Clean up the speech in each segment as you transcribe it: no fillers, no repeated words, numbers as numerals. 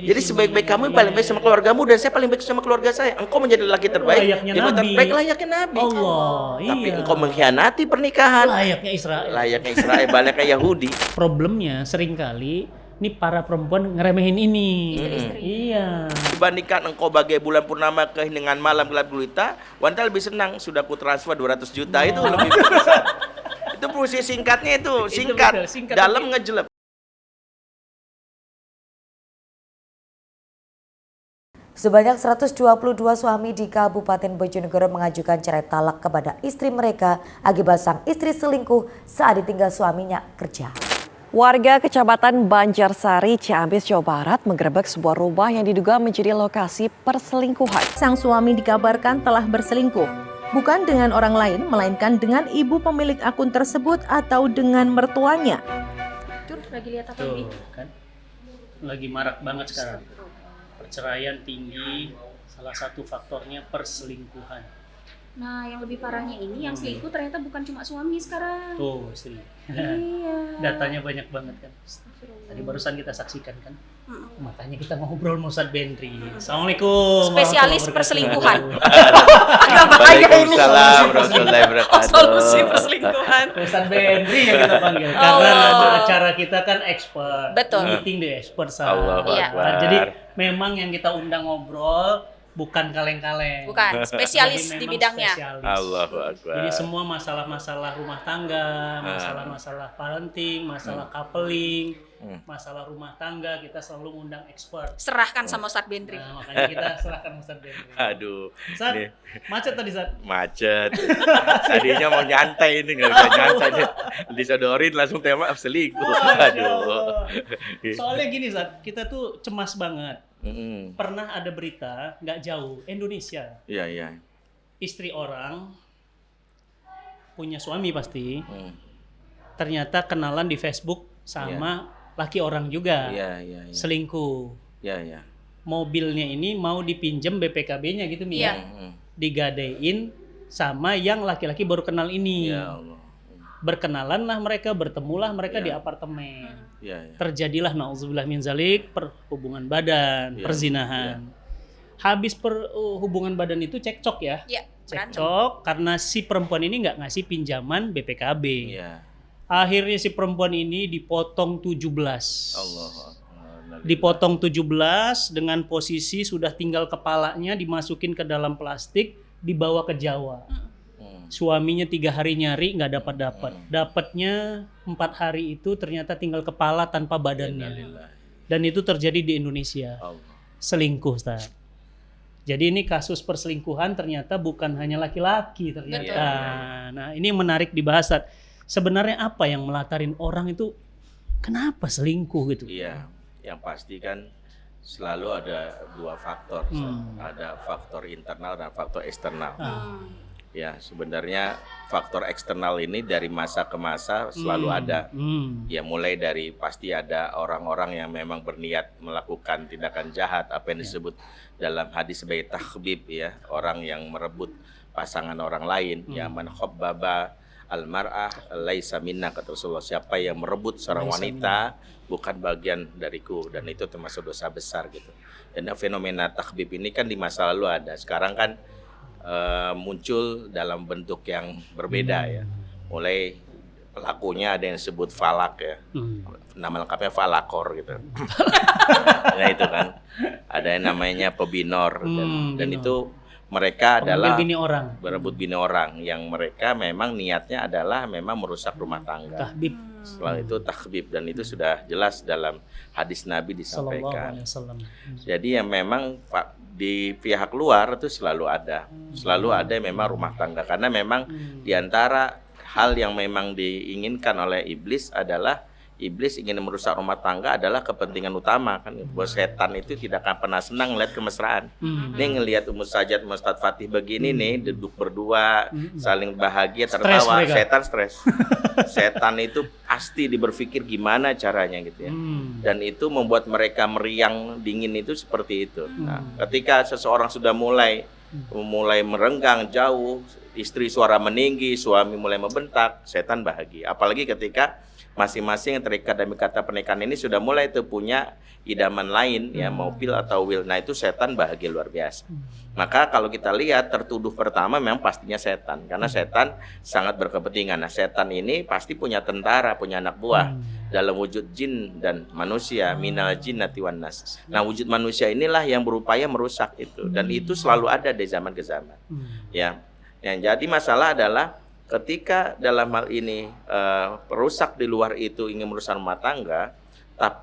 Jadi sebaik-baik kamu paling baik sama keluargamu dan saya paling baik sama keluarga saya. Engkau menjadi lelaki terbaik. Layaknya jadi Nabi. terbaik layaknya Nabi. Allah, Tapi iya. engkau mengkhianati pernikahan. Layaknya Israel. Layaknya Israel, baliknya Yahudi. Problemnya seringkali nih para perempuan ngeremehin ini. Iya. Dibandingkan engkau bagai bulan purnama dengan malam gelap gulita, wanita lebih senang sudah ku transfer 200 juta itu lebih bisa. Itu fungsi singkatnya itu, singkat, betul, singkat dalam ngejelep. Sebanyak 122 suami di Kabupaten Bojonegoro mengajukan cerai talak kepada istri mereka akibat sang istri selingkuh saat ditinggal suaminya kerja. Warga Kecamatan Banjarsari, Ciamis, Jawa Barat menggerebek sebuah rumah yang diduga menjadi lokasi perselingkuhan. Sang suami dikabarkan telah berselingkuh, bukan dengan orang lain, melainkan dengan ibu pemilik akun tersebut atau dengan mertuanya. Lagi lihat apa Tuh, kan? Lagi marak banget sekarang. Perceraian tinggi, salah satu faktornya perselingkuhan. Nah, yang lebih parahnya ini, yang selingkuh ternyata bukan cuma suami sekarang. Tuh, istri. Iya. Datanya banyak banget kan. Tadi barusan kita saksikan kan. Makanya kita ngobrol sama Ustadz Bentri. Assalamualaikum. Spesialis warahmatullahi perselingkuhan. wabarakatuh. Agak bahaya ini. Waalaikumsalam warahmatullahi wabarakatuh. Solusi perselingkuhan. Ustadz Bentri yang kita panggil. Oh. Karena acara kita kan expert. Betul. Meeting the expert. Allahu Iya. Akbar. Nah, jadi memang yang kita undang ngobrol bukan kaleng-kaleng. Bukan, spesialis Jadi di memang bidangnya. spesialis. Allahu Akbar. Jadi semua masalah-masalah rumah tangga, masalah-masalah parenting, masalah coupling, masalah rumah tangga, kita selalu undang expert. Serahkan sama Ustadz Bentri. Nah, makanya kita serahkan Ustadz Bentri. Aduh, Ustadz, nih. macet tadi Ustadz. Macet. Tadinya mau nyantai ini, nggak bisa nyantai nih. Disodorin langsung tema selingkuh. Aduh. Soalnya gini Ustadz, kita tuh cemas banget. Mm-mm. Pernah ada berita, nggak jauh, Indonesia. Iya, iya. Istri orang punya suami pasti, Mm. ternyata kenalan di Facebook sama laki orang juga, Iya, iya, iya. selingkuh. Iya, iya. Mobilnya ini mau dipinjem BPKB-nya gitu Mia, Iya. Mm. digadein sama yang laki-laki baru kenal ini. Ya Allah. Berkenalanlah mereka, bertemulah mereka Iya. di apartemen. Iya, iya. Terjadilah nauzubillah min zalik perhubungan badan, Iya, perzinahan. Habis hubungan badan itu cekcok ya. Iya, berantem. Cekcok karena si perempuan ini nggak ngasih pinjaman BPKB. Iya. Akhirnya si perempuan ini dipotong 17. Allah. Dipotong 17 dengan posisi sudah tinggal kepalanya dimasukin ke dalam plastik, dibawa ke Jawa. Suaminya 3 hari nyari nggak dapat. Dapatnya 4 hari itu ternyata tinggal kepala tanpa badannya. Dan itu terjadi di Indonesia. Allah. Selingkuh, Ustaz. Jadi ini kasus perselingkuhan ternyata bukan hanya laki-laki ternyata. Betul. Nah, ini menarik dibahas, Ustaz. Sebenarnya apa yang melatarin orang itu kenapa selingkuh gitu? Iya, yang pasti kan selalu ada 2 faktor. Ada faktor internal dan faktor eksternal. Ya, sebenarnya faktor eksternal ini dari masa ke masa selalu ada. Ya, mulai dari pasti ada orang-orang yang memang berniat melakukan tindakan jahat, apa yang disebut dalam hadis sebagai takhbib, ya, orang yang merebut pasangan orang lain. Ya, man khabbaba al-mar'ah laisa minna, kata Rasulullah, siapa yang merebut seorang wanita bukan bagian dariku, dan itu termasuk dosa besar gitu. Dan fenomena takhbib ini kan di masa lalu ada, sekarang kan muncul dalam bentuk yang berbeda ya. Mulai pelakunya ada yang disebut falak ya. Nama lengkapnya falakor gitu. Nah itu kan. Ada yang namanya pebinor dan itu mereka adalah bini orang. berebut bini orang yang mereka memang niatnya adalah memang merusak rumah tangga. Tahbib. Setelah itu takhbib, dan itu sudah jelas dalam hadis Nabi Sallallahu disampaikan. alaihi wasallam. Jadi yang memang di pihak luar itu selalu ada memang rumah tangga, karena memang diantara hal yang memang diinginkan oleh iblis adalah iblis ingin merusak rumah tangga adalah kepentingan utama kan. Buat setan itu tidak akan pernah senang melihat kemesraan. Nih ngelihat Ummu Sajat, Ustadz Fatih begini nih duduk berdua saling bahagia tertawa, setan stres. Setan itu pasti berpikir gimana caranya gitu ya. Dan itu membuat mereka meriang dingin itu seperti itu. Nah, ketika seseorang sudah mulai merenggang jauh, istri suara meninggi, suami mulai membentak, setan bahagia. Apalagi ketika masing-masing yang terikat dalam kata pernikahan ini sudah mulai tuh punya idaman lain ya, mau pil atau will. Nah itu setan bahagia luar biasa. Maka kalau kita lihat tertuduh pertama memang pastinya setan, karena setan sangat berkepentingan. Nah setan ini pasti punya tentara, punya anak buah dalam wujud jin dan manusia, minal jinnati wan nas. Nah wujud manusia inilah yang berupaya merusak itu, dan itu selalu ada dari zaman ke zaman. Ya, yang jadi masalah adalah ketika dalam hal ini perusak di luar itu ingin merusak rumah tangga,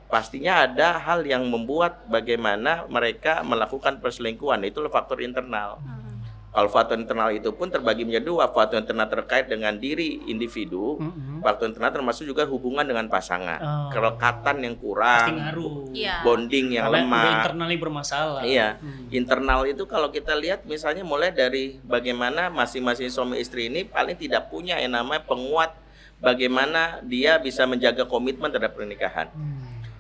pastinya ada hal yang membuat bagaimana mereka melakukan perselingkuhan. Itulah faktor internal. Kalau faktor internal itu pun terbagi menjadi dua, faktor internal terkait dengan diri individu, faktor internal termasuk juga hubungan dengan pasangan, kelekatan yang kurang, bonding yang karena lemah, internalnya bermasalah. Iya, internal itu kalau kita lihat misalnya mulai dari bagaimana masing-masing suami istri ini paling tidak punya yang namanya penguat bagaimana dia bisa menjaga komitmen terhadap pernikahan.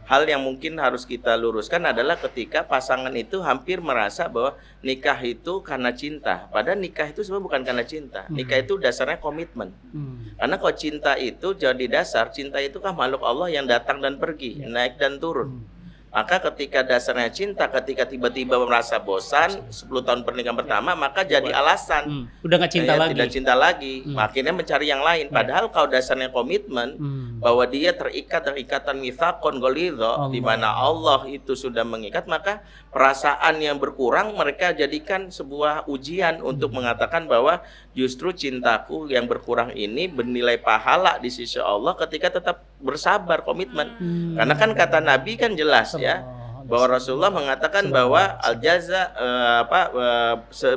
Hal yang mungkin harus kita luruskan adalah ketika pasangan itu hampir merasa bahwa nikah itu karena cinta. Padahal nikah itu sebenarnya bukan karena cinta. Nikah itu dasarnya komitmen. Karena kalau cinta itu jadi dasar, cinta itu kan makhluk Allah yang datang dan pergi, naik dan turun. Maka ketika dasarnya cinta, ketika tiba-tiba merasa bosan 10 tahun pernikahan pertama, maka jadi alasan udah nggak cinta lagi. Tidak cinta lagi, akhirnya mencari yang lain. Padahal kalau dasarnya komitmen, bahwa dia terikat dengan ikatan mitsaqon ghalidha, di mana Allah itu sudah mengikat, maka perasaan yang berkurang mereka jadikan sebuah ujian untuk mengatakan bahwa justru cintaku yang berkurang ini bernilai pahala di sisi Allah ketika tetap bersabar komitmen. Karena kan kata Nabi kan jelas ya, bahwa Rasulullah mengatakan bahwa al jaza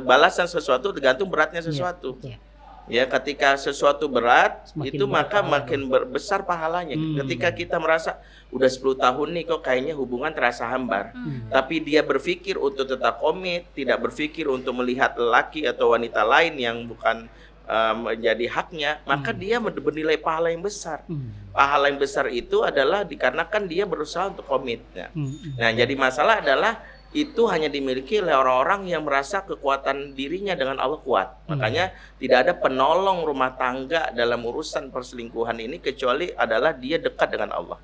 balasan sesuatu tergantung beratnya sesuatu. Ya, ketika sesuatu berat semakin itu maka makin besar pahalanya. Ketika kita merasa udah 10 tahun nih kok kayaknya hubungan terasa hambar, tapi dia berpikir untuk tetap komit, tidak berpikir untuk melihat lelaki atau wanita lain yang bukan menjadi haknya, maka dia bernilai pahala yang besar. Pahala yang besar itu adalah dikarenakan dia berusaha untuk komit. Nah, jadi masalah adalah itu hanya dimiliki oleh orang-orang yang merasa kekuatan dirinya dengan Allah kuat. Makanya tidak ada penolong rumah tangga dalam urusan perselingkuhan ini kecuali adalah dia dekat dengan Allah.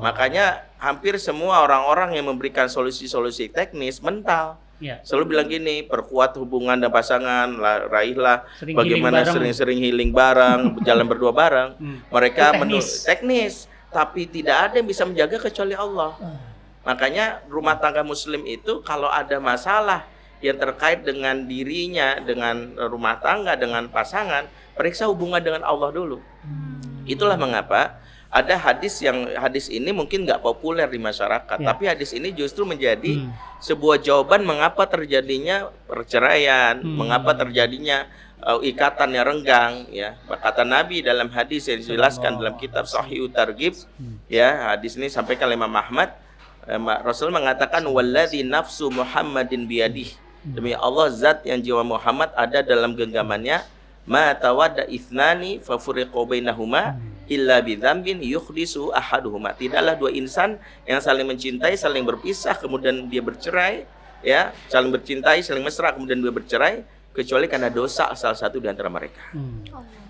Makanya hampir semua orang-orang yang memberikan solusi-solusi teknis mental selalu bilang gini, perkuat hubungan dan pasangan, raihlah bagaimana sering-sering healing bareng, jalan berdua bareng. Mereka teknis, tapi tidak ada yang bisa menjaga kecuali Allah. Makanya rumah tangga muslim itu kalau ada masalah yang terkait dengan dirinya, dengan rumah tangga, dengan pasangan, periksa hubungan dengan Allah dulu. Itulah mengapa ada hadis ini mungkin nggak populer di masyarakat, tapi hadis ini justru menjadi sebuah jawaban mengapa terjadinya perceraian, mengapa terjadinya ikatan yang renggang. Ya, kata Nabi dalam hadis yang dijelaskan dalam kitab Sahih Targhib, ya hadis ini sampaikan oleh Imam Ahmad. Rasul mengatakan walladzi nafsu Muhammadin biyadih, demi Allah zat yang jiwa Muhammad ada dalam genggamannya, ma tawadda ithnani fa furiqu bainahuma illa bidzambin yukhdisu ahaduhuma. Tidaklah dua insan yang saling mencintai saling berpisah kemudian dia bercerai, ya, saling bercintai saling mesra kemudian dia bercerai kecuali karena dosa salah satu di antara mereka.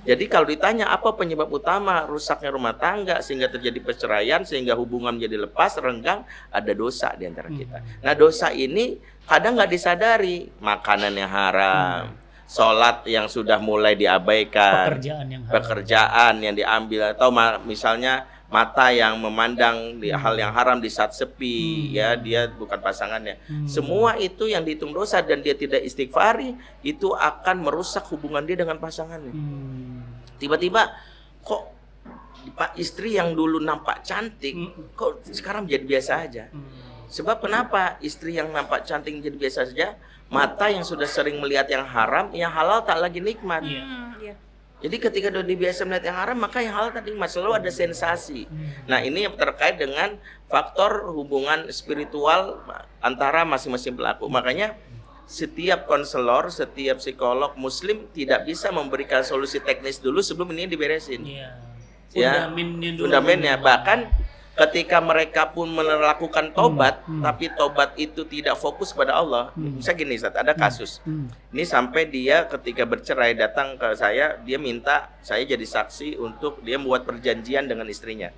Jadi kalau ditanya apa penyebab utama rusaknya rumah tangga sehingga terjadi perceraian, sehingga hubungan menjadi lepas, renggang, ada dosa di antara kita. Nah dosa ini kadang nggak disadari, makanan yang haram, sholat yang sudah mulai diabaikan, pekerjaan yang diambil, atau misalnya mata yang memandang di hal yang haram di saat sepi, ya dia bukan pasangannya. Semua itu yang dihitung dosa dan dia tidak istighfari, itu akan merusak hubungan dia dengan pasangannya. Tiba-tiba kok Pak istri yang dulu nampak cantik kok sekarang menjadi biasa aja. Sebab kenapa istri yang nampak cantik menjadi biasa saja? Mata yang sudah sering melihat yang haram, yang halal tak lagi nikmat. Jadi ketika sudah biasa melihat yang haram, maka yang halal tak nikmat, selalu ada sensasi. Nah ini yang terkait dengan faktor hubungan spiritual antara masing-masing pelaku. Makanya setiap konselor, setiap psikolog muslim tidak bisa memberikan solusi teknis dulu sebelum ini diberesin. Fundamennya. Bahkan ketika mereka pun melakukan tobat, tapi tobat itu tidak fokus pada Allah. Misalnya gini, Ustaz, ada kasus. Ini sampai dia ketika bercerai datang ke saya, dia minta saya jadi saksi untuk dia membuat perjanjian dengan istrinya.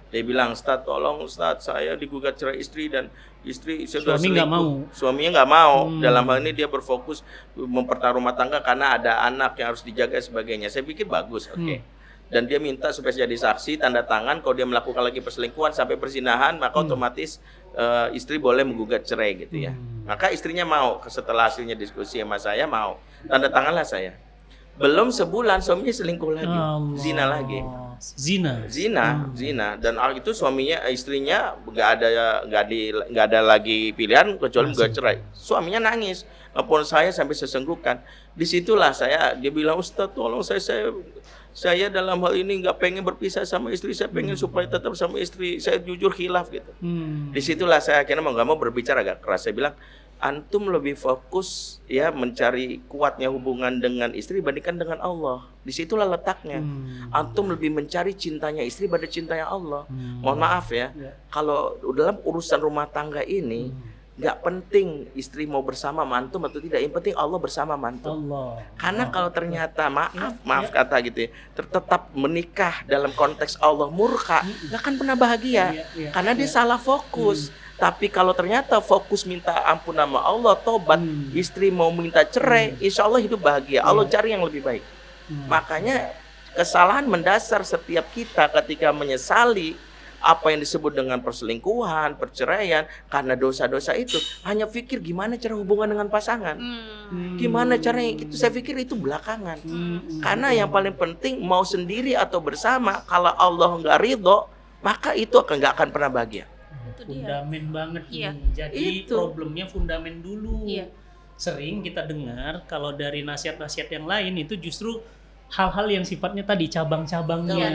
Dia bilang, Ustaz, tolong Ustaz, saya digugat cerai istri dan istri sudah selingkuh. Suaminya nggak mau. Dalam hal ini dia berfokus mempertaruh rumah tangga karena ada anak yang harus dijaga sebagainya. Saya pikir bagus, oke. Dan dia minta supaya jadi saksi, tanda tangan kalau dia melakukan lagi perselingkuhan sampai perzinahan, maka otomatis istri boleh menggugat cerai gitu ya. Maka istrinya mau, setelah hasilnya diskusi sama saya mau, tanda tanganlah saya. Belum sebulan suaminya selingkuh lagi, zina lagi. Zina. Dan itu suaminya, istrinya nggak ada lagi pilihan kecuali menggugat cerai. Suaminya nangis, telepon saya sampai sesenggukan. Disitulah dia bilang, Ustaz tolong saya dalam hal ini nggak pengen berpisah sama istri, saya pengen supaya tetap sama istri, saya jujur khilaf gitu. Disitulah saya akhirnya mau nggak mau berbicara agak keras. Saya bilang, antum lebih fokus ya mencari kuatnya hubungan dengan istri dibandingkan dengan Allah. Disitulah letaknya. Antum lebih mencari cintanya istri pada cintanya Allah. Mohon maaf ya, kalau dalam urusan rumah tangga ini nggak penting istri mau bersama mantum atau tidak, yang penting Allah bersama mantum. Karena kalau ternyata maaf kata gitu ya, tetap menikah dalam konteks Allah murka, nggak akan pernah bahagia karena dia salah fokus. Tapi kalau ternyata fokus minta ampun nama Allah, tobat, istri mau minta cerai, insya Allah hidup bahagia. Allah cari yang lebih baik. Makanya kesalahan mendasar setiap kita ketika menyesali apa yang disebut dengan perselingkuhan, perceraian, karena dosa-dosa itu hanya pikir gimana cara hubungan dengan pasangan, gimana caranya itu. Saya pikir itu belakangan. Karena yang paling penting mau sendiri atau bersama, kalau Allah nggak ridho, maka itu nggak akan pernah bahagia. Fundamen banget nih. Jadi problemnya fundamen dulu. Sering kita dengar kalau dari nasihat-nasihat yang lain itu justru hal-hal yang sifatnya tadi cabang-cabangnya,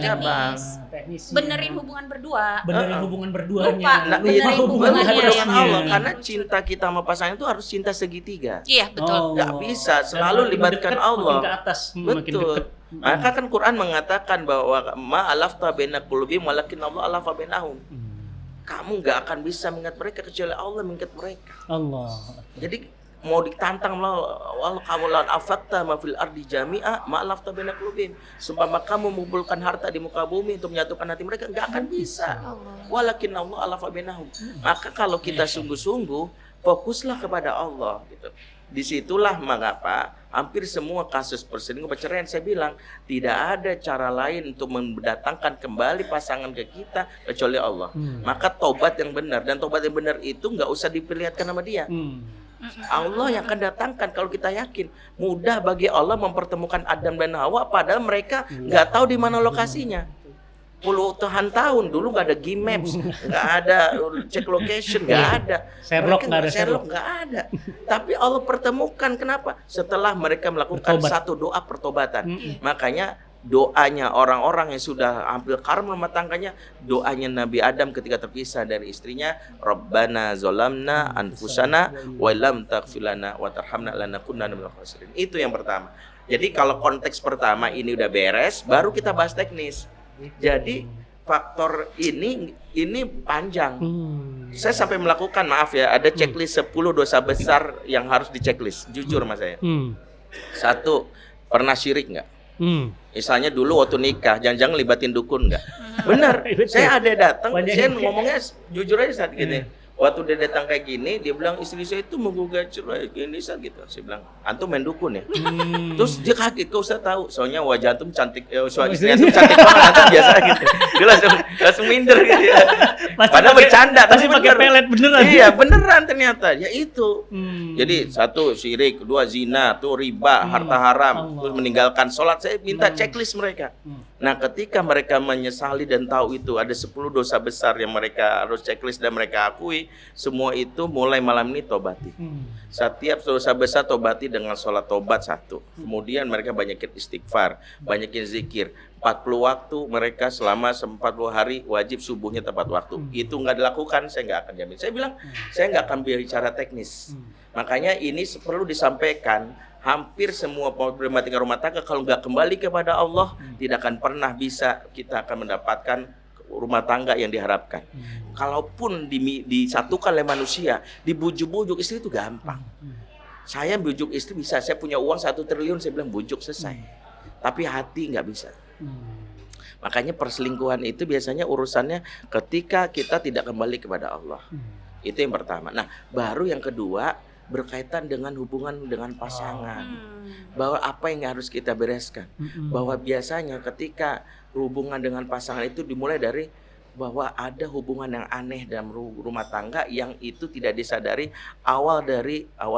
teknis. Benerin hubungan berdua. Berduanya. Lupa hubungannya dengan Allah. Karena cinta kita sama pasangan itu harus cinta segitiga. Iya, betul. Nggak bisa selalu libatkan Allah. Makin ke atas, betul. Maka kan Quran mengatakan bahwa ma'alafta baina qulubihim walakin Allah alafa bainahum. Kamu nggak akan bisa mengingat mereka kecuali Allah mengingat mereka. Jadi mau ditantang wal kamu lan afakta ma fil ardi jami'a ma'alafta baina qulubihim. Seumpama kamu mengumpulkan harta di muka bumi untuk menyatukan hati mereka, nggak akan bisa. Walakin Allah alafa bainahum. Maka kalau kita sungguh-sungguh fokuslah kepada Allah gitu. Disitulah mengapa hampir semua kasus perselingkuhan, perceraian, saya bilang tidak ada cara lain untuk mendatangkan kembali pasangan ke kita kecuali Allah. Maka tobat yang benar, dan tobat yang benar itu nggak usah diperlihatkan sama dia. Allah yang akan datangkan. Kalau kita yakin mudah bagi Allah mempertemukan Adam dan Hawa, padahal mereka nggak tahu di mana lokasinya. Puluhan tahun dulu nggak ada G-Maps, nggak ada check location, nggak ada. Sherlock nggak ada. Tapi Allah pertemukan. Kenapa? Setelah mereka melakukan satu doa pertobatan. Makanya doanya orang-orang yang sudah hampir karam rumah tangganya, doanya Nabi Adam ketika terpisah dari istrinya, Rabbana zolamna anfusana wa lam taghfir lana wa tarhamna lanakunanna minal khasirin. Itu yang pertama. Jadi kalau konteks pertama ini udah beres, baru kita bahas teknis. Jadi faktor ini panjang. Saya sampai melakukan, maaf ya, ada checklist 10 dosa besar yang harus diceklis. Jujur sama saya. 1, pernah syirik nggak? Misalnya dulu waktu nikah, jangan-jangan libatin dukun nggak? Benar. Saya ada datang, saya ngomongnya jujur aja saat gini. Waktu dia datang kayak gini, dia bilang istri saya itu menggugat cerai gini saat gitu. Saya bilang, antum main dukun ya? Terus dia kaget, kau usah tahu, soalnya wajah antum cantik, istrinya antum cantik banget, antum biasa gitu. Dia langsung minder gitu ya. Padahal bercanda, tapi pakai pelet beneran. Iya beneran ternyata, ya itu. Jadi 1 syirik, 2 zina, 2 riba, harta haram, terus meninggalkan sholat. Saya minta checklist mereka. Nah ketika mereka menyesali dan tahu itu ada 10 dosa besar yang mereka harus checklist dan mereka akui, semua itu mulai malam ini tobati. Setiap dosa besar tobati dengan sholat tobat 1. Kemudian mereka banyakin istighfar, banyakin zikir. 40 waktu mereka selama 40 hari wajib subuhnya tepat waktu. Itu nggak dilakukan, saya nggak akan jamin. Saya bilang, saya nggak akan bicara teknis. Makanya ini perlu disampaikan. Hampir semua problematika rumah tangga kalau nggak kembali kepada Allah, tidak akan pernah bisa kita akan mendapatkan rumah tangga yang diharapkan. Kalaupun disatukan oleh manusia, dibujuk-bujuk istri itu gampang. Saya bujuk istri bisa, saya punya uang 1 triliun, saya bilang bujuk selesai. Tapi hati nggak bisa. Makanya perselingkuhan itu biasanya urusannya ketika kita tidak kembali kepada Allah. Itu yang pertama. Nah, baru yang kedua berkaitan dengan hubungan dengan pasangan. Bahwa apa yang harus kita bereskan. Bahwa biasanya ketika hubungan dengan pasangan itu dimulai dari bahwa ada hubungan yang aneh dalam rumah tangga yang itu tidak disadari awal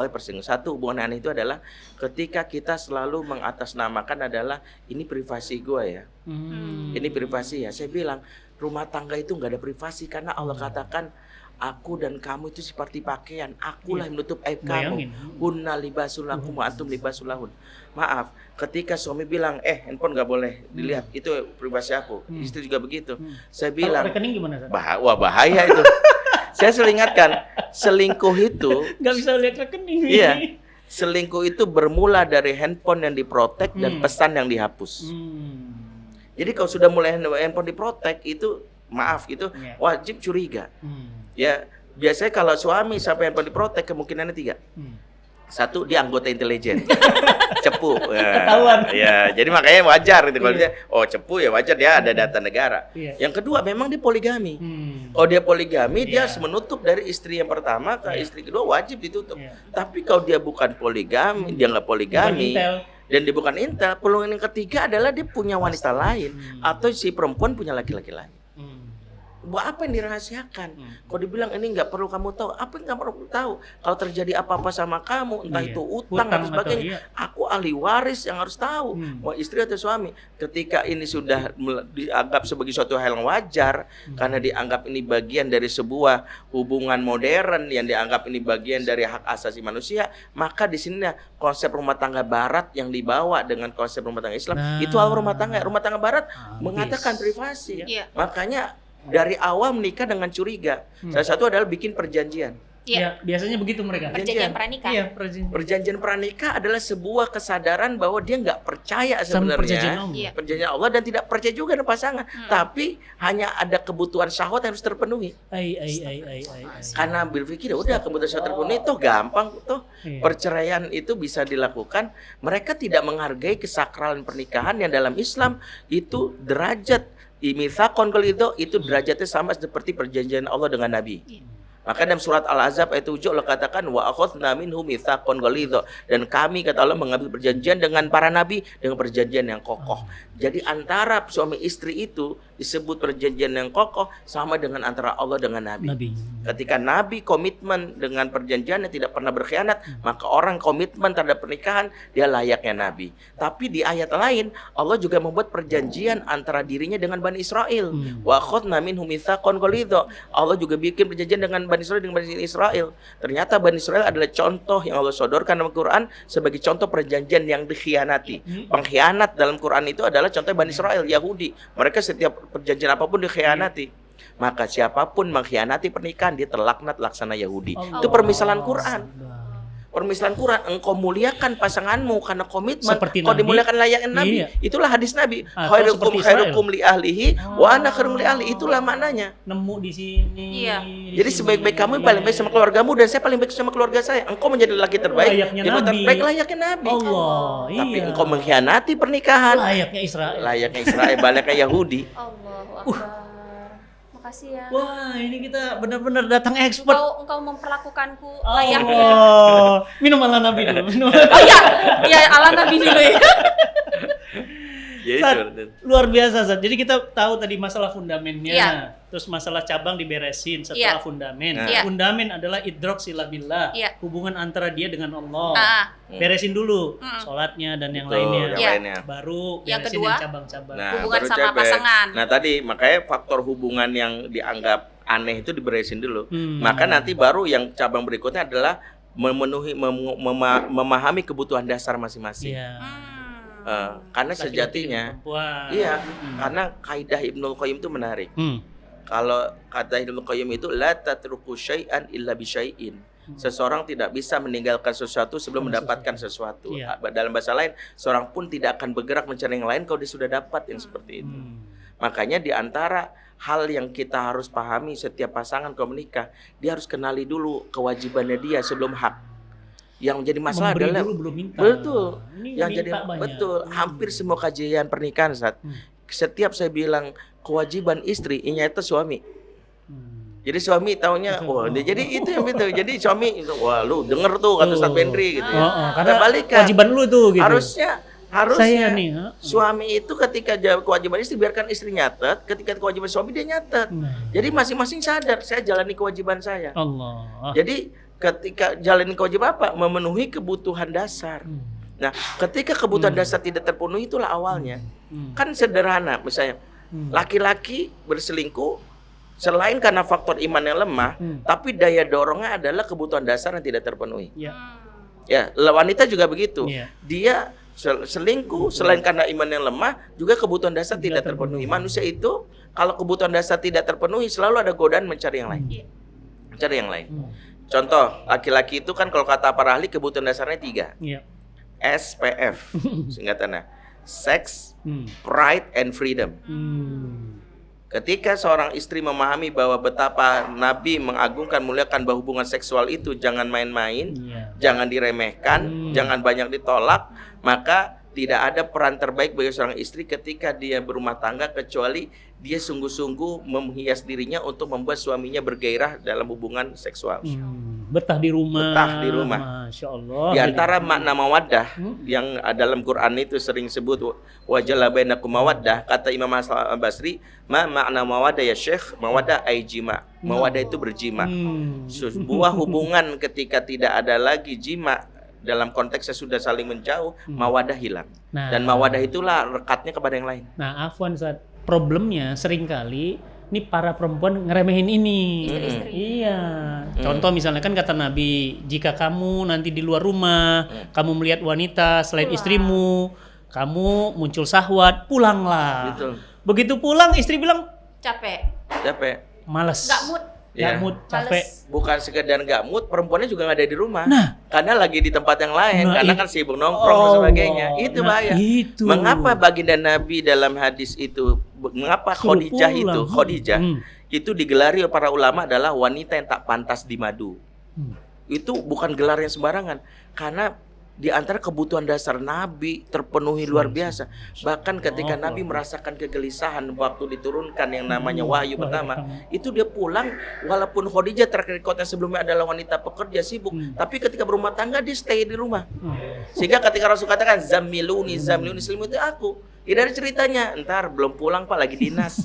perselingkuhan. Satu, hubungan aneh itu adalah ketika kita selalu mengatasnamakan adalah ini privasi gue ya. Ini privasi ya. Saya bilang rumah tangga itu nggak ada privasi karena Allah katakan aku dan kamu itu seperti pakaian. Akulah yang menutup aib kamu. Hunna libasul lakum wa antum libasul lahun. Maaf, ketika suami bilang, handphone nggak boleh dilihat, itu privasi aku. Istri juga begitu. Saya bilang, rekening gimana? Wah bahaya itu. Saya selalu ingatkan, selingkuh itu Nggak bisa lihat rekening. Iya, selingkuh itu bermula dari handphone yang diprotek dan pesan yang dihapus. Jadi kalau sudah mulai handphone diprotek itu, maaf itu wajib curiga. Ya, biasanya kalau suami sampai handphone diprotek kemungkinannya 3. 1, dia anggota intelijen, cepu. Ya, jadi makanya wajar itu kalau dia, cepu ya wajar dia ada data negara. Yang kedua memang dia poligami. Kalau dia poligami dia harus menutup dari istri yang pertama ke istri kedua wajib ditutup. Tapi kalau dia bukan poligami, dia nggak poligami. Dan dia bukan intel, peluang yang ketiga adalah dia punya wanita lain atau si perempuan punya laki-laki lain. Buat apa yang dirahasiakan? Kalau dibilang ini nggak perlu kamu tahu, apa yang nggak perlu tahu? Kalau terjadi apa-apa sama kamu, entah itu utang dan sebagainya, aku ahli waris yang harus tahu. Mau istri atau suami, ketika ini sudah dianggap sebagai suatu hal yang wajar, karena dianggap ini bagian dari sebuah hubungan modern yang dianggap ini bagian dari hak asasi manusia, maka di sini konsep rumah tangga Barat yang dibawa dengan konsep rumah tangga Islam itu hal rumah tangga Barat mengatakan privasi. Makanya dari awal menikah dengan curiga. Salah satu adalah bikin perjanjian. Iya, biasanya begitu mereka. Perjanjian pranikah. Iya, perjanjian pranikah adalah sebuah kesadaran bahwa dia nggak percaya sebenarnya perjanjian Allah dan tidak percaya juga dengan pasangan. Tapi hanya ada kebutuhan syahwat yang harus terpenuhi. Karena berpikir udah kebutuhan syahwat terpenuhi, toh gampang, toh perceraian itu bisa dilakukan. Mereka tidak menghargai kesakralan pernikahan yang dalam Islam itu derajat mitsaqon qalidho itu derajatnya sama seperti perjanjian Allah dengan Nabi. Maka dalam surat Al-Ahzab ayat 7 Allah katakan wa akhadna minhum mitsaqan ghalidha, dan kami kata Allah mengambil perjanjian dengan para nabi dengan perjanjian yang kokoh. Jadi antara suami istri itu disebut perjanjian yang kokoh sama dengan antara Allah dengan nabi. Ketika nabi komitmen dengan perjanjian yang tidak pernah berkhianat, maka orang komitmen terhadap pernikahan dia layaknya nabi. Tapi di ayat lain Allah juga membuat perjanjian antara dirinya dengan Bani Israel. Wa akhadna minhum mitsaqan ghalidha. Allah juga bikin perjanjian dengan Bani Israel dengan Bani Israel. Ternyata Bani Israel adalah contoh yang Allah sodorkan dalam Quran sebagai contoh perjanjian yang dikhianati. Pengkhianat dalam Quran itu adalah contoh Bani Israel, Yahudi. Mereka setiap perjanjian apapun dikhianati. Maka siapapun mengkhianati pernikahan dia terlaknat laksana Yahudi. Itu permisalan Quran. Permisalan Quran, engkau muliakan pasanganmu karena komitmen. Kau dimuliakan layaknya Nabi. Itulah hadis Nabi. Khairukum li ahlihi wa ana khairum li ahli. Itulah maknanya. Nemu di sini. Jadi sebaik-baik kamu paling baik sama keluargamu dan saya paling baik sama keluarga saya. Engkau menjadi laki terbaik. Layaknya Nabi. Tapi engkau mengkhianati pernikahan. Layaknya Israel. Layaknya Yahudi. Allahu Akbar. Makasih ya. Wah, ini kita benar-benar datang expert. Engkau memperlakukanku layaknya. Minum ala Nabi dulu. Iya ala Nabi dulu ya. Luar biasa, Zat. Jadi kita tahu tadi masalah fundamennya. Terus masalah cabang diberesin setelah fundamen. Fundamen adalah idrok sila billah. Hubungan antara dia dengan Allah. Beresin dulu sholatnya dan yang lainnya. Baru yang beresin kedua, yang cabang-cabang. hubungan sama pasangan. Nah tadi makanya faktor hubungan yang dianggap aneh itu diberesin dulu. Maka nanti baru yang cabang berikutnya adalah memahami kebutuhan dasar masing-masing. Karena sejatinya karena kaidah Ibnul Qayyim itu menarik. Kalau kata Ibnul Qayyim itu la tatruku syai'an illa bi syai'in. Seseorang tidak bisa meninggalkan sesuatu sebelum mendapatkan sesuatu. Dalam bahasa lain, seorang pun tidak akan bergerak mencari yang lain kalau dia sudah dapat yang seperti itu. Makanya di antara hal yang kita harus pahami setiap pasangan kalau menikah, dia harus kenali dulu kewajibannya dia sebelum hak. Yang menjadi masalah Memberi adalah dulu belum minta. betul. Ini Yang minta jadi banyak. betul, hampir semua kajian pernikahan saat setiap saya bilang kewajiban istri, ini itu suami. Jadi suami taunya, wah, jadi itu yang betul. Jadi suami, wah lu denger tuh kata Ustaz Bendri gitu ya. Karena Kebalikan. kewajiban lu tuh gitu. Harusnya Saya nih, suami itu ketika kewajiban istri biarkan istri nyatet, ketika kewajiban suami dia nyatet. Jadi masing-masing sadar saya jalani kewajiban saya. Allah. Jadi ketika jalani kewajiban apa? Memenuhi kebutuhan dasar. Nah, ketika kebutuhan dasar tidak terpenuhi itulah awalnya. Kan sederhana, misalnya laki-laki berselingkuh selain karena faktor iman yang lemah, tapi daya dorongnya adalah kebutuhan dasar yang tidak terpenuhi. Ya, wanita juga begitu. Dia selingkuh selain karena iman yang lemah, juga kebutuhan dasar tidak terpenuhi. Manusia itu kalau kebutuhan dasar tidak terpenuhi selalu ada godaan mencari yang lain. Mencari yang lain. Contoh, laki-laki itu kan kalau kata para ahli kebutuhan dasarnya 3. SPF singkatannya. Sex, pride, and freedom. Ketika seorang istri memahami bahwa betapa Nabi mengagungkan, muliakan bahwa hubungan seksual itu jangan main-main, jangan diremehkan, jangan banyak ditolak, maka tidak ada peran terbaik bagi seorang istri ketika dia berumah tangga kecuali dia sungguh-sungguh menghias dirinya untuk membuat suaminya bergairah dalam hubungan seksual. Betah di rumah. Betah di rumah. Masya Allah. Di antara makna mawaddah yang dalam Quran itu sering sebut wajalla bainakum mawaddah, kata Imam Hasan Al-Basri, makna mawaddah ya Syekh, mawaddah ay jima. Mawaddah itu berjima. Sebuah hubungan ketika tidak ada lagi jima, dalam konteksnya sudah saling menjauh, mawadah hilang. Dan mawadah itulah rekatnya kepada yang lain. Nah, afwan Ustaz, problemnya seringkali ini para perempuan ngeremehin ini. Iya. Contoh misalnya kan kata Nabi, jika kamu nanti di luar rumah, kamu melihat wanita selain istrimu, kamu muncul syahwat, pulanglah. Betul. Begitu pulang istri bilang Capek. males. Nggak mood. Nggak mood, capek. Bukan sekedar nggak mood, perempuannya juga nggak ada di rumah. Karena lagi di tempat yang lain, karena kan sibuk nongkrong dan sebagainya. Itu bahaya. Mengapa baginda Nabi dalam hadis itu, mengapa Khadijah itu digelari oleh para ulama adalah wanita yang tak pantas dimadu. Itu bukan gelar yang sembarangan, karena di antara kebutuhan dasar Nabi terpenuhi luar biasa. Bahkan ketika Nabi merasakan kegelisahan waktu diturunkan yang namanya wahyu pertama, itu dia pulang walaupun Khadijah track recordnya sebelumnya adalah wanita pekerja sibuk, tapi ketika berumah tangga dia stay di rumah. Sehingga ketika Rasul katakan zamiluni selimuti aku, ya dari ceritanya, entar belum pulang Pak, lagi dinas.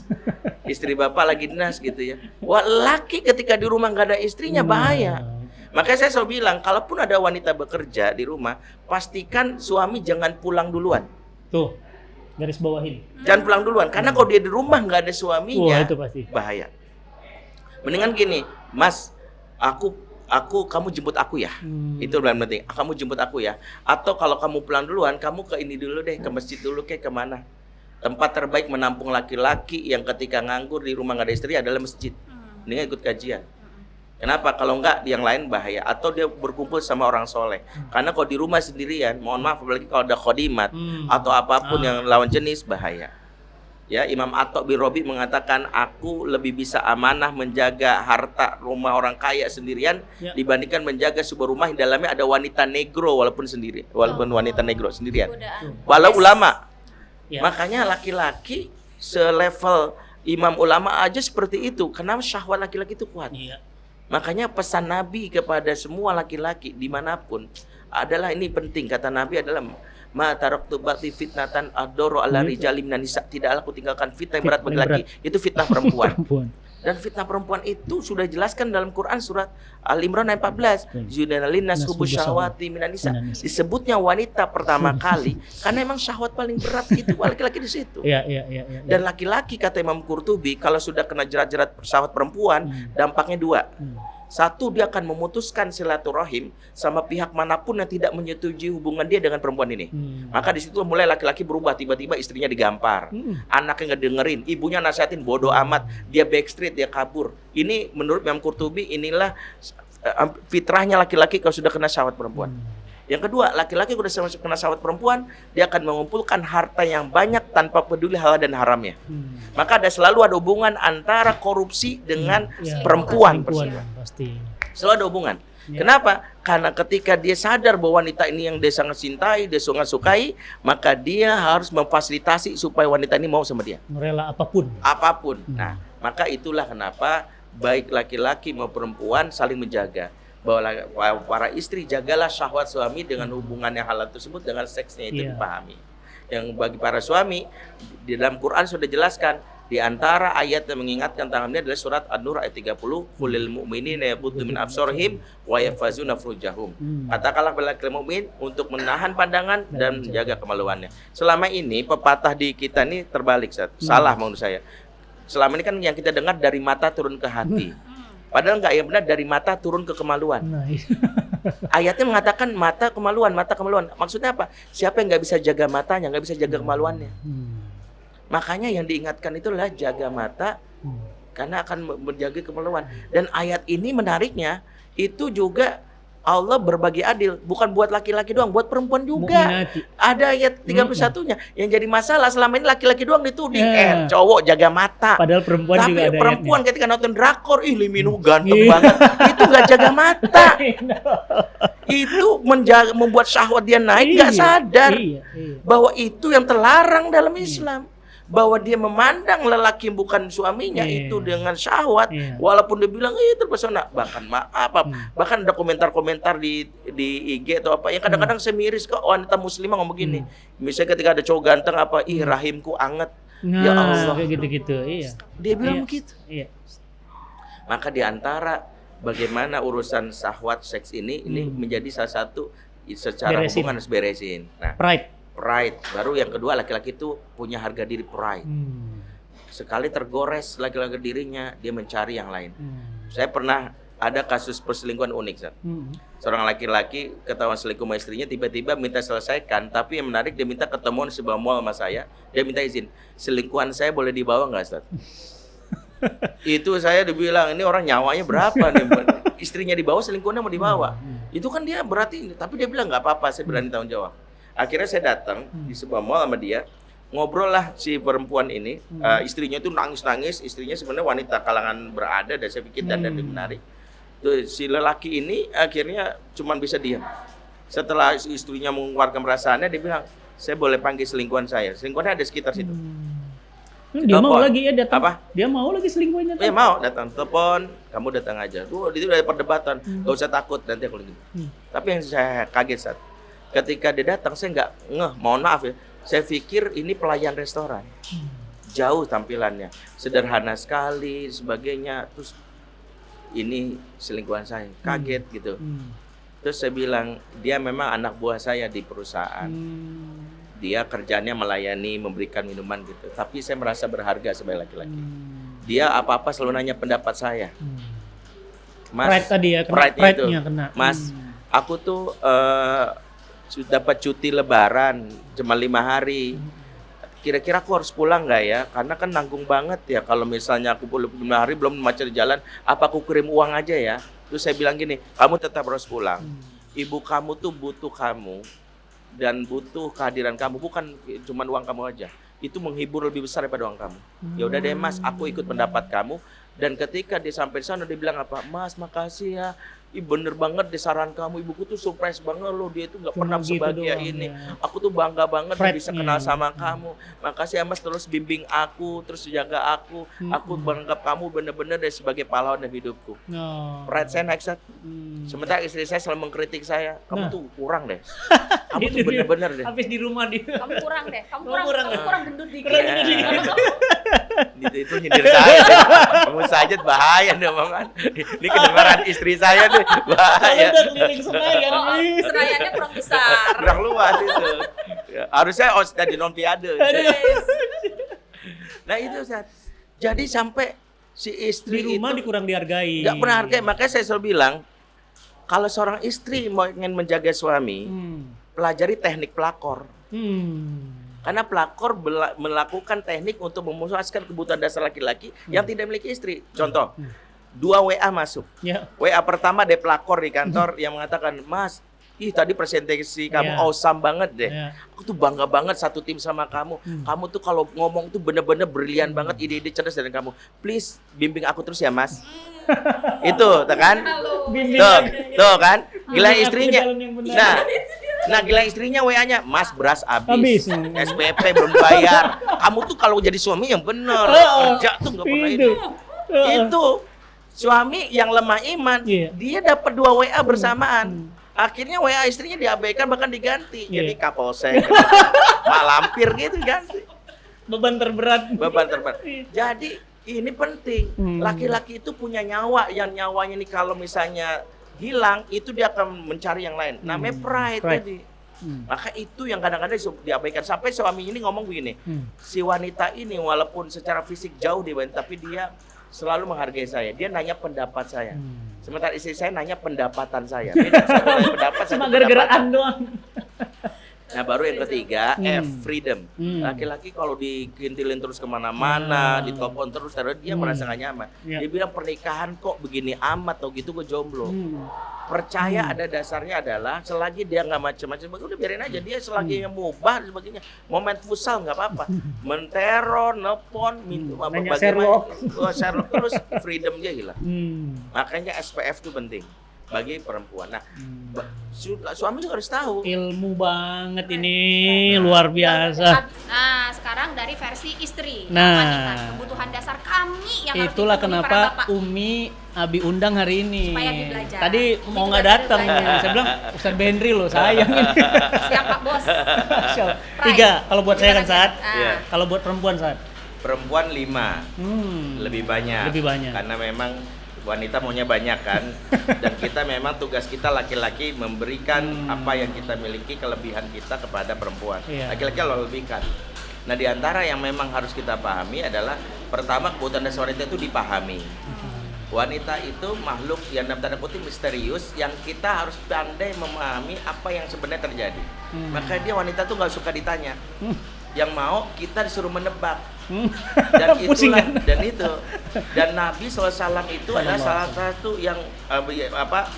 Istri bapak lagi dinas gitu ya. Wah, laki ketika di rumah nggak ada istrinya bahaya. Makanya saya selalu bilang, kalaupun ada wanita bekerja di rumah, pastikan suami jangan pulang duluan. Tuh, garis bawahin. Jangan pulang duluan, karena kalau dia di rumah nggak ada suaminya, itu pasti bahaya. Mendingan gini, Mas, kamu jemput aku ya. Itu yang penting. Kamu jemput aku ya. Atau kalau kamu pulang duluan, kamu ke ini dulu deh, ke masjid dulu, kayak kemana. Tempat terbaik menampung laki-laki yang ketika nganggur di rumah nggak ada istri adalah masjid. Mendingan ikut kajian. Kenapa? Kalau enggak yang lain bahaya. Atau dia berkumpul sama orang soleh. Karena kalau di rumah sendirian, mohon maaf, apalagi kalau ada khodimat atau apapun yang lawan jenis, bahaya. Ya, Imam Atok bin Robi mengatakan, aku lebih bisa amanah menjaga harta rumah orang kaya sendirian dibandingkan menjaga sebuah rumah yang dalamnya ada wanita negro walaupun wanita negro sendirian. Walau ulama. Makanya laki-laki selevel imam ulama aja seperti itu. Kenapa syahwat laki-laki itu kuat? Makanya pesan Nabi kepada semua laki-laki dimanapun adalah ini penting. Kata Nabi adalah ma taraktu ba'di fitnatan adoro ala rijali minan nisa. Tidaklah aku tinggalkan fitnah yang berat bagi laki. Itu fitnah perempuan. Dan fitnah perempuan itu sudah dijelaskan dalam Quran surat Al-Imran ayat 14. Zuyina linnas hubbu syahwati minan nisa. Disebutnya wanita pertama kali karena emang syahwat paling berat itu laki-laki di situ. Dan laki-laki kata Imam Qurtubi kalau sudah kena jerat-jerat syahwat perempuan, dampaknya 2. Satu, dia akan memutuskan silaturahim sama pihak manapun yang tidak menyetujui hubungan dia dengan perempuan ini. Maka di situ mulai laki-laki berubah, tiba-tiba istrinya digampar, anaknya nggak dengerin, ibunya nasihatin bodoh amat, dia backstreet, dia kabur. Ini menurut Imam Qurtubi inilah fitrahnya laki-laki kalau sudah kena syahwat perempuan. Yang kedua, laki-laki udah kena syahwat perempuan, dia akan mengumpulkan harta yang banyak tanpa peduli halal dan haramnya. Maka selalu ada hubungan antara korupsi dengan perempuan. Pasti. Selalu ada hubungan. Kenapa? Karena ketika dia sadar bahwa wanita ini yang dia sangat cintai, dia sangat sukai, maka dia harus memfasilitasi supaya wanita ini mau sama dia. Rela apapun. Nah, maka itulah kenapa baik laki-laki maupun perempuan saling menjaga. Bahwa para istri jagalah syahwat suami dengan hubungan yang halal tersebut dengan seksnya itu dipahami. Yang bagi para suami di dalam Quran sudah jelaskan, di antara ayat yang mengingatkan tentang ini adalah surat An-Nur ayat 30, qulil mu'minina yaghuddu min absarihim wa yahfazuna furujahum. Katakanlah kepada laki-laki mukmin untuk menahan pandangan dan menjaga kemaluannya. Selama ini pepatah di kita ini terbalik, salah menurut saya. Selama ini kan yang kita dengar dari mata turun ke hati. Padahal enggak, yang benar dari mata turun ke kemaluan. Ayatnya mengatakan mata kemaluan. Maksudnya apa? Siapa yang nggak bisa jaga matanya, nggak bisa jaga kemaluannya. Makanya yang diingatkan itu adalah jaga mata, karena akan menjaga kemaluan. Dan ayat ini menariknya, itu juga Allah berbagi adil, bukan buat laki-laki doang, buat perempuan juga. Ada ayat 31-nya. Yang jadi masalah selama ini laki-laki doang dituding, cowok jaga mata. Padahal perempuan juga ada Tapi perempuan ayatnya. ketika nonton drakor, ih Lee Min Ho ganteng banget. Itu nggak jaga mata. Itu membuat syahwat dia naik, nggak sadar bahwa itu yang terlarang dalam Islam. Bahwa dia memandang lelaki yang bukan suaminya itu dengan syahwat, walaupun dia bilang terpesona. Bahkan ada komentar-komentar di IG atau apa yang kadang-kadang saya miris kok, wanita muslimah ngomong gini. Misalnya ketika ada cowok ganteng rahimku anget. Ya Allah, kayak gitu-gitu. Dia bilang begitu. Maka di antara bagaimana urusan syahwat seks ini menjadi salah satu secara hubungan harus beresin. Nah, pride. Baru yang kedua, laki-laki itu punya harga diri, pride. Sekali tergores laki-laki dirinya, dia mencari yang lain. Saya pernah ada kasus perselingkuhan unik, seorang laki-laki ketahuan selingkuh sama istrinya, tiba-tiba minta selesaikan, tapi yang menarik dia minta ketemuan di sebuah mall sama saya. Dia minta izin, selingkuhan saya boleh dibawa nggak, Ustaz? Itu saya dibilang, ini orang nyawanya berapa nih? Istrinya dibawa, selingkuhannya mau dibawa. Itu kan dia berarti, tapi dia bilang nggak apa-apa, saya berani tanggung jawab. Akhirnya saya datang di sebuah mall sama dia, ngobrol lah si perempuan ini, istrinya itu nangis-nangis, istrinya sebenarnya wanita kalangan berada, dan saya pikir dan menarik. Tuh, si lelaki ini akhirnya cuman bisa diam. Setelah istrinya mengeluarkan perasaannya, dia bilang, saya boleh panggil selingkuhan saya. Selingkuhannya ada sekitar situ. Dia mau lagi datang. Apa? Dia mau lagi selingkuhannya. Dia mau datang, telepon, kamu datang aja. Itu udah perdebatan, gak usah takut nanti aku lagi. Tapi yang saya kaget ketika dia datang, saya nggak mohon maaf ya, saya pikir ini pelayan restoran. Jauh tampilannya, sederhana sekali, sebagainya. Terus ini selingkuhan saya, kaget gitu. Terus saya bilang, dia memang anak buah saya di perusahaan. Dia kerjanya melayani, memberikan minuman gitu. Tapi saya merasa berharga sebagai laki-laki. Dia apa-apa selalu nanya pendapat saya. Mas, pride tadi ya, pride-nya kena. Mas, aku tuh sudah dapat cuti lebaran cuma 5 hari. Kira-kira aku harus pulang nggak ya? Karena kan nanggung banget ya kalau misalnya aku 5 hari belum macet di jalan, apa aku kirim uang aja ya? Terus saya bilang gini, kamu tetap harus pulang. Ibu kamu tuh butuh kamu dan butuh kehadiran kamu, bukan cuma uang kamu aja. Itu menghibur lebih besar daripada uang kamu. Ya udah deh Mas, aku ikut pendapat kamu. Dan ketika dia sampai di sana dia bilang apa? Mas, makasih ya. Bener banget di saran kamu, ibuku tuh surprise banget loh, dia itu nggak pernah gitu sebahagia ini. Aku tuh bangga banget bisa kenal sama kamu. Makasih ya Mas, terus bimbing aku, terus jaga aku. Aku menganggap kamu bener-bener sebagai pahlawan dalam hidupku. Pride saya naik, sementara istri saya selalu mengkritik saya, kamu tuh kurang deh. Kamu tuh bener-bener deh. Habis di rumah dia. Kamu kurang deh, kamu kurang gendut dikit. Itu nyindir saya. Kamu saja bahaya nih omongan. Ini kedengaran istri saya nih. Bahaya. Udah keliling Senayan. Senayannya kurang besar. Kurang luas itu. Harusnya stadion Olimpiade. Nah itu Ustaz. Jadi sampai si istri di rumah itu kurang dihargai. Gak pernah hargai. Makanya saya selalu bilang, kalau seorang istri mau ingin menjaga suami, pelajari teknik pelakor. Karena pelakor melakukan teknik untuk memuaskan kebutuhan dasar laki-laki yang tidak memiliki istri. Contoh, 2 WA masuk. WA pertama dari pelakor di kantor yang mengatakan, Mas, ih tadi presentasi kamu Iya. awesome banget deh. Iya. Aku tuh bangga banget satu tim sama kamu. Kamu tuh kalau ngomong tuh bener-bener brilian banget, ide-ide cerdas dari kamu. Please bimbing aku terus ya Mas. Itu, tuh kan? Tuh kan? Gila Bimbing aku istrinya. ke jalan yang benar. Nah gila istrinya WA-nya, Mas beras Habis. habis, SPP belum bayar. Kamu tuh kalau jadi suami yang bener, kerja tuh nggak pernah itu. Itu suami yang lemah iman, Iya. dia dapat 2 WA bersamaan. Akhirnya WA istrinya diabaikan bahkan diganti. Jadi Iya. kapolsek, mak lampir gitu ganti. Beban terberat. Beban terberat. Jadi ini penting. Laki-laki itu punya nyawa yang nyawanya nih kalau misalnya hilang itu dia akan mencari yang lain. Namanya pride Pride. tadi. Maka itu yang kadang-kadang diabaikan. Sampai suami ini ngomong begini, si wanita ini walaupun secara fisik jauh di wanita, tapi dia selalu menghargai saya. Dia nanya pendapat saya. Sementara istri saya nanya pendapatan saya. Beda, saya nanya pendapat, saya Cuma itu gara-gara pendapatan. doang. Nah baru yang ketiga, freedom. Laki-laki kalau dikintilin terus kemana-mana, ditelepon terus, dia merasa gak nyaman. Iya. Dia bilang pernikahan kok begini amat, atau gitu gue jomblo. Percaya ada dasarnya adalah selagi dia nggak macam-macam, udah biarin aja dia selagi yang mubah dan sebagainya. Mau main futsal nggak apa-apa, menteror, nelpon, minta Nanya Sherlock. Sherlock terus freedom dia hilang. Makanya SPF itu penting bagi perempuan. Nah, suami juga harus tahu. Ilmu banget ini, luar biasa. Nah, sekarang dari versi istri. Nah. wanita. Kebutuhan dasar kami yang harus Itulah dipenuhi para kenapa bapak. Umi Abi undang hari ini. Supaya Abi belajar. Tadi Umi mau juga nggak bisa datang, belajar. saya bilang Ustaz Benri loh, sayang ini. Siap Pak Bos. Pride. 3 kalau buat saya kan Gimana, saat. Zat? Iya. Kalau buat perempuan saat. Perempuan 5, lebih banyak. Lebih banyak. Karena memang wanita maunya banyak kan. Dan kita memang tugas kita laki-laki memberikan apa yang kita miliki, kelebihan kita kepada perempuan. Iya. Laki-laki lo lebihkan. Nah di antara yang memang harus kita pahami adalah pertama kebutuhan dasar wanita itu dipahami. Wanita itu makhluk yang dalam tanda kutip misterius yang kita harus pandai memahami apa yang sebenarnya terjadi. Maka dia wanita tuh nggak suka ditanya. Yang mau kita disuruh menebak. Dan Pusing itulah kan? dan Nabi SAW itu adalah salah satu yang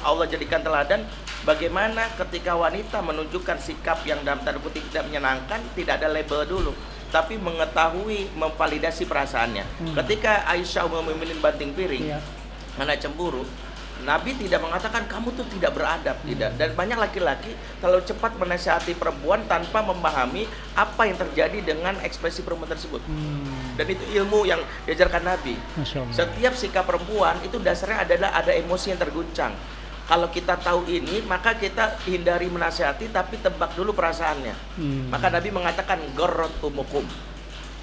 Allah jadikan teladan bagaimana ketika wanita menunjukkan sikap yang dalam tanda kutip tidak menyenangkan, tidak ada label dulu, tapi mengetahui, memvalidasi perasaannya. Ketika Aisyah Ummul banting piring, karena cemburu, Nabi tidak mengatakan kamu tuh tidak beradab, tidak. Dan banyak laki-laki terlalu cepat menasihati perempuan tanpa memahami apa yang terjadi dengan ekspresi perempuan tersebut. Dan itu ilmu yang diajarkan Nabi. Masya Allah. Setiap sikap perempuan itu dasarnya adalah ada emosi yang terguncang. Kalau kita tahu ini, maka kita hindari menasihati, tapi tebak dulu perasaannya. Maka Nabi mengatakan gorrotumukum,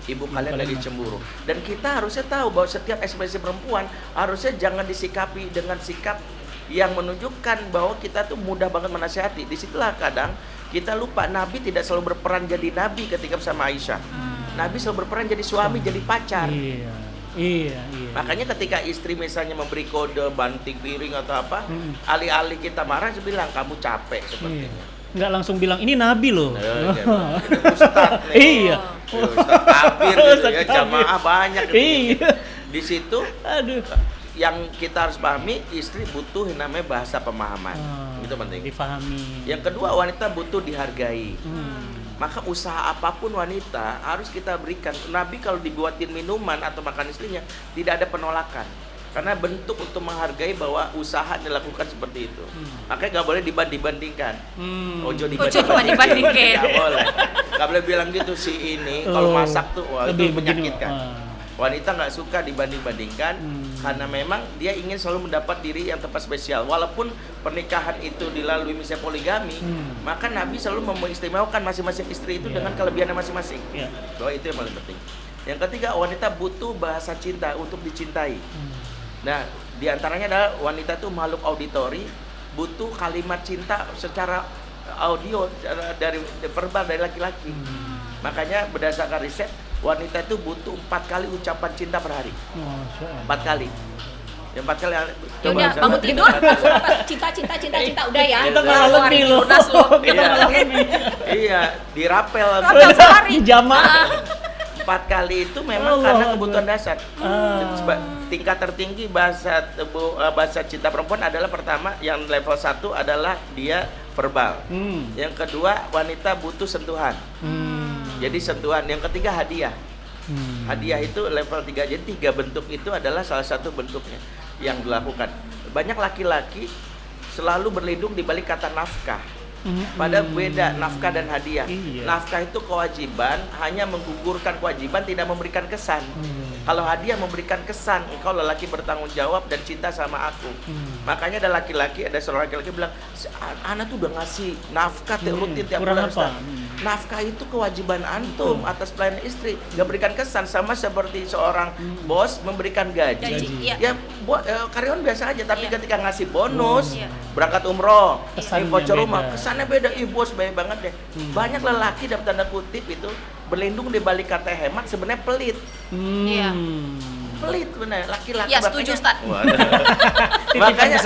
ibu kalian lagi cemburu. Dan kita harusnya tahu bahwa setiap ekspresi perempuan harusnya jangan disikapi dengan sikap yang menunjukkan bahwa kita tuh mudah banget menasihati. Disitulah kadang kita lupa Nabi tidak selalu berperan jadi Nabi ketika bersama Aisyah. Nabi selalu berperan jadi suami, jadi pacar. Iya. Makanya ketika istri misalnya memberi kode banting piring atau apa, alih-alih kita marah, dia bilang kamu capek sepertinya. Nggak langsung bilang ini Nabi loh. Ustaz nih. Iya. Ustaz Kabir gitu Ustaz ya, Kabir. jamaah banyak gitu. Iya. Di situ Aduh. yang kita harus pahami, istri butuh yang namanya bahasa pemahaman. Itu penting. Difahami. Yang kedua, wanita butuh dihargai. Maka usaha apapun wanita harus kita berikan. Nabi kalau dibuatin minuman atau makan istrinya tidak ada penolakan. Karena bentuk untuk menghargai bahwa usaha dilakukan seperti itu. Makanya nggak boleh dibanding-bandingkan. Ojo dibanding-bandingkan. Nggak boleh. Nggak boleh bilang gitu si ini kalau masak tuh wah, itu lebih begini. menyakitkan. Wanita nggak suka dibanding-bandingkan karena memang dia ingin selalu mendapat diri yang tepat spesial. Walaupun pernikahan itu dilalui misalnya poligami, maka Nabi selalu mengistimewakan masing-masing istri itu dengan kelebihannya masing-masing. Bahwa itu yang paling penting. Yang ketiga, wanita butuh bahasa cinta untuk dicintai. Nah, diantaranya adalah wanita itu makhluk auditori, butuh kalimat cinta secara audio dari verbal dari laki-laki. Makanya berdasarkan riset, wanita itu butuh 4 kali ucapan cinta per hari. 4 kali. Yang 4 kali. Udah bangun tidur, cinta udah ya. Kita malah lebih loh. Lunas loh. Kita malah lebih. Iya, dirapel. Rapel sehari. Jamaah. 4 kali itu memang Allah karena Allah. kebutuhan dasar. Tingkat tertinggi bahasa cinta perempuan adalah pertama yang level 1 adalah dia verbal. Yang kedua, wanita butuh sentuhan. Jadi sentuhan. Yang ketiga, hadiah. Hadiah itu level 3. Jadi 3 bentuk itu adalah salah satu bentuknya yang dilakukan. Banyak laki-laki selalu berlindung di balik kata nafkah. Pada beda nafkah dan hadiah. Nafkah itu kewajiban, hanya menggugurkan kewajiban, tidak memberikan kesan. Kalau hadiah memberikan kesan, engkau lelaki bertanggung jawab dan cinta sama aku. Makanya ada seorang laki-laki bilang, Ana tuh udah ngasih nafkah rutin tiap bulan. Nafkah itu kewajiban antum atas pelayanan istri. Gak berikan kesan, sama seperti seorang bos memberikan gaji. Ya karyawan biasa aja, tapi ketika ngasih bonus, berangkat umroh, voucher rumah, kesannya beda. Ih bos baik banget deh. Banyak lelaki dalam tanda kutip itu berlindung di balik kata hemat, sebenarnya pelit. Pelit benar, laki-laki. Ya setuju Ustaz. Makanya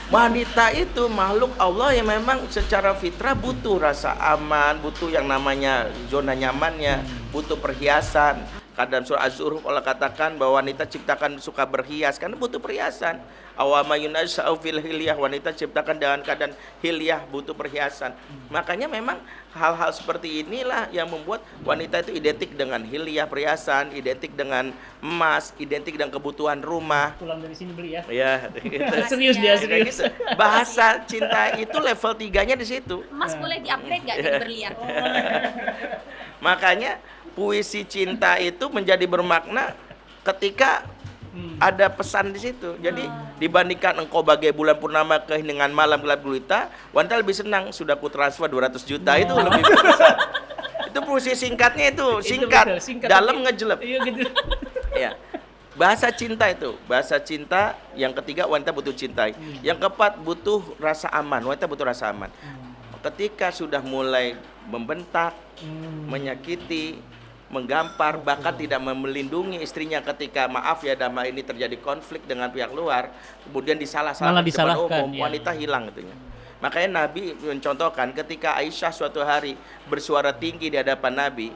wanita itu makhluk Allah yang memang secara fitrah butuh rasa aman, butuh yang namanya zona nyamannya, butuh perhiasan. Kadang surah Az-Zukhruf Allah katakan bahwa wanita ciptakan suka berhias karena butuh perhiasan. Awama yunasha'u fil hilyah, wanita ciptakan dengan keadaan hilyah, butuh perhiasan. Makanya memang hal-hal seperti inilah yang membuat wanita itu identik dengan hilyah, perhiasan, identik dengan emas, identik dengan kebutuhan rumah. Pulang dari sini beli ya. Ya, gitu. Serius dia, serius. Bahasa cinta itu level 3-nya di situ. Mas boleh di-upgrade nggak jadi berlian? Makanya puisi cinta itu menjadi bermakna ketika ada pesan di situ. Jadi dibandingkan engkau bagai bulan purnama keheningan malam gelap gulita, wanita lebih senang sudah ku transfer 200 juta itu lebih besar. Itu puisi singkatnya itu, singkat, dalam ngejelep. Iya gitu. Ya. Bahasa cinta itu, bahasa cinta yang ketiga wanita butuh cintai. Yang keempat butuh rasa aman, wanita butuh rasa aman. Ketika sudah mulai membentak, menyakiti, menggampar, bahkan tidak melindungi istrinya ketika maaf ya dalam ini terjadi konflik dengan pihak luar, kemudian disalahkan di depan umum, wanita hilang itunya. Makanya Nabi mencontohkan ketika Aisyah suatu hari bersuara tinggi di hadapan Nabi,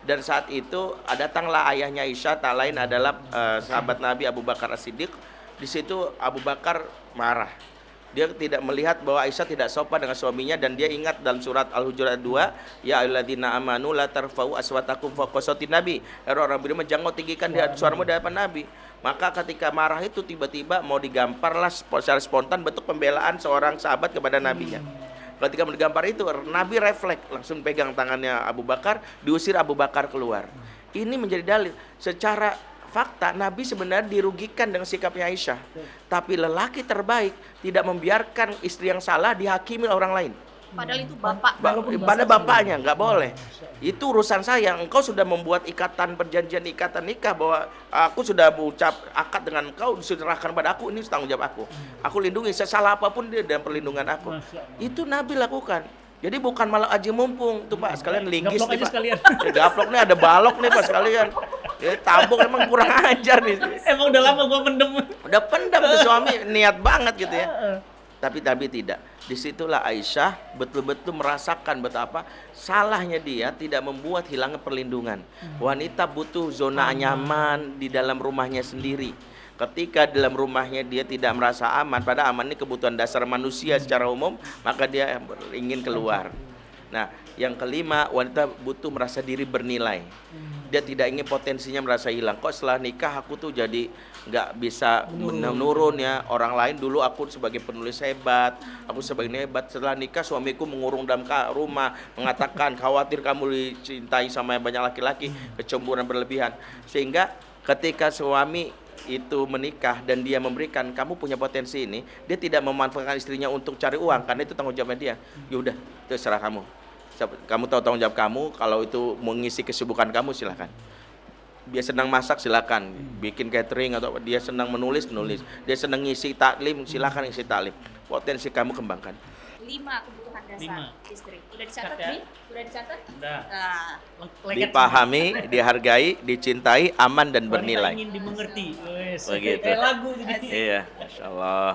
dan saat itu datanglah ayahnya Aisyah, tak lain adalah sahabat Nabi Abu Bakar As-Siddiq. Di situ Abu Bakar marah. Dia tidak melihat bahwa Aisyah tidak sopan dengan suaminya, dan dia ingat dalam surat Al-Hujurat 2, ya ayyuhalladzina amanu la tarfa'u aswatakum fawqa sautin nabi. Orang beriman jangan tinggikan suaramu di hadapan Nabi. Maka ketika marah itu tiba-tiba mau digamparlah secara spontan bentuk pembelaan seorang sahabat kepada nabinya. Ketika mau digampar itu Nabi refleks langsung pegang tangannya Abu Bakar, diusir Abu Bakar keluar. Ini menjadi dalil secara fakta Nabi sebenarnya dirugikan dengan sikapnya Aisyah. Tapi lelaki terbaik tidak membiarkan istri yang salah dihakimi oleh orang lain. Padahal itu bapak. Pada bapaknya nggak boleh. Itu urusan saya. Engkau sudah membuat ikatan perjanjian, ikatan nikah bahwa aku sudah mengucap akad dengan engkau, diserahkan pada aku, ini tanggung jawab aku. Aku lindungi sesalah apapun dia dalam perlindungan aku. Itu Nabi lakukan. Jadi bukan malah aji mumpung tuh Pak, sekalian linggis nih Pak. Gaplok nih, ada balok nih Pak sekalian. Ya tabung emang kurang ajar nih. Emang udah lama gua pendem. Udah pendam tuh suami, niat banget gitu ya. Tapi tidak. Disitulah Aisyah betul-betul merasakan betapa salahnya dia tidak membuat hilangnya perlindungan. Wanita butuh zona nyaman di dalam rumahnya sendiri. Ketika dalam rumahnya dia tidak merasa aman, padahal aman ini kebutuhan dasar manusia secara umum, maka dia ingin keluar. Nah, yang kelima, wanita butuh merasa diri bernilai. Dia tidak ingin potensinya merasa hilang. Kok setelah nikah aku tuh jadi nggak bisa menurun ya. Orang lain dulu aku sebagai penulis hebat, aku sebagai hebat. Setelah nikah suamiku mengurung dalam rumah, mengatakan khawatir kamu dicintai sama banyak laki-laki, kecemburuan berlebihan. Sehingga ketika suami itu menikah dan dia memberikan kamu punya potensi ini, dia tidak memanfaatkan istrinya untuk cari uang karena itu tanggung jawabnya dia. Yaudah, terserah kamu. Kamu tahu tanggung jawab kamu, kalau itu mengisi kesibukan kamu silahkan. Dia senang masak silakan, bikin catering atau dia senang menulis, dia senang ngisi taklim silahkan ngisi taklim. Potensi kamu kembangkan. 5 kebutuhan dasar istri. Udah dicatat nih? Udah dicatat? Udah. Nah. Dipahami, dihargai, dicintai, aman dan bernilai. Ingin dimengerti. Begitu. Kayak lagu gitu. Iya, Masya Allah.